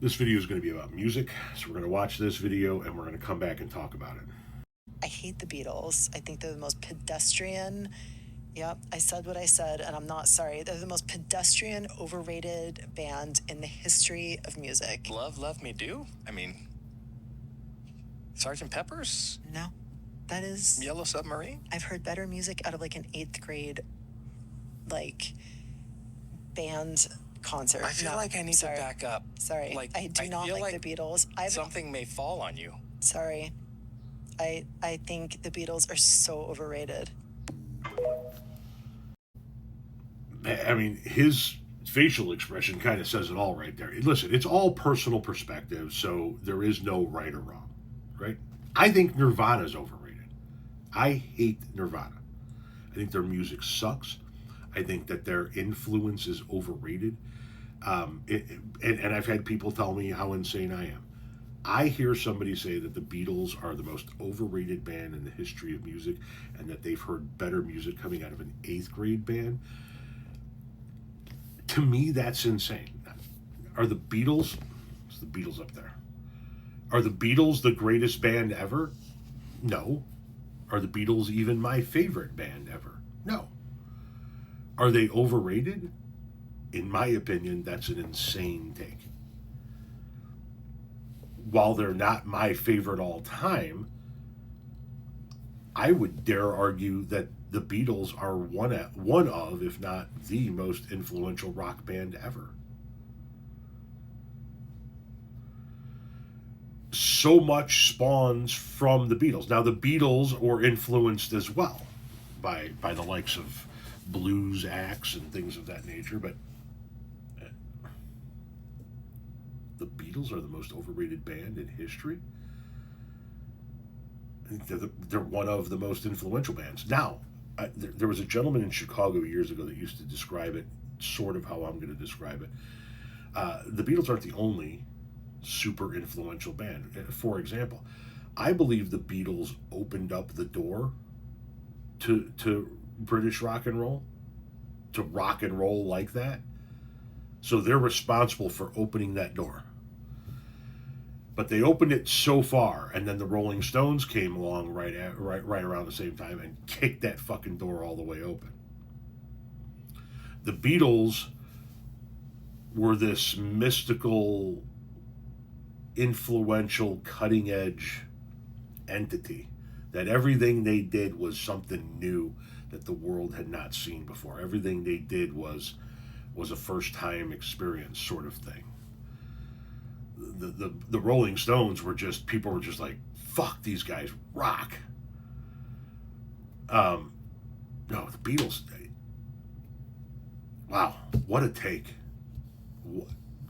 This video is going to be about music, so we're going to watch this video and we're going to come back and talk about it. I hate the Beatles. I think they're the most pedestrian. Yep, I said what I said, and I'm not sorry. They're the most pedestrian, overrated band in the history of music. Love Me Do? I mean, Sergeant Pepper's? No, that is. Yellow Submarine? I've heard better music out of like an 8th grade, like, band concert. I feel like I need to back up. Sorry, Like, I do not like the Beatles. Something may fall on you. Sorry. I think the Beatles are so overrated. I mean, his facial expression kind of says it all right there. Listen, it's all personal perspective, so there is no right or wrong, right? I think Nirvana's overrated. I hate Nirvana. I think their music sucks. I think that their influence is overrated. And I've had people tell me how insane I am. I hear somebody say that the Beatles are the most overrated band in the history of music and that they've heard better music coming out of an 8th grade band. To me, that's insane. Are the Beatles, it's the Beatles up there, are the Beatles the greatest band ever? No. Are the Beatles even my favorite band ever? No. Are they overrated? In my opinion, that's an insane take. While they're not my favorite all time, I would dare argue that the Beatles are one of, if not the most influential rock band ever. So much spawns from the Beatles. Now, the Beatles were influenced as well by the likes of blues acts and things of that nature, but the Beatles are the most overrated band in history. I think they're one of the most influential bands. Now, there was a gentleman in Chicago years ago that used to describe it sort of how I'm going to describe it. The Beatles aren't the only super influential band. For example, I believe the Beatles opened up the door to British rock and roll, to rock and roll like that. So they're responsible for opening that door. But they opened it so far, and then the Rolling Stones came along right around the same time and kicked that fucking door all the way open. The Beatles were this mystical, influential, cutting edge entity that everything they did was something new that the world had not seen before. Everything they did was a first time experience sort of thing. The Rolling Stones were just, people were just like, fuck, these guys rock. No, the Beatles, wow, what a take.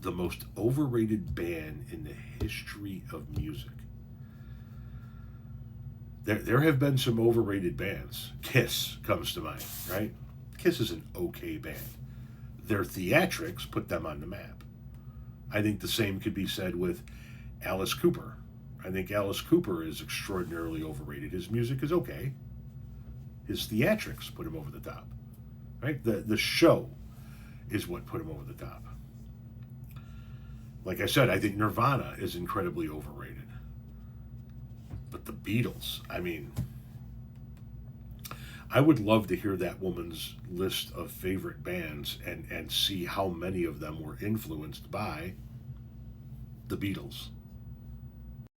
The most overrated band in the history of music. There have been some overrated bands. Kiss comes to mind, right? Kiss is an okay band. Their theatrics put them on the map. I think the same could be said with Alice Cooper. I think Alice Cooper is extraordinarily overrated. His music is okay. His theatrics put him over the top. Right? The show is what put him over the top. Like I said, I think Nirvana is incredibly overrated. But the Beatles, I mean, I would love to hear that woman's list of favorite bands and see how many of them were influenced by the Beatles.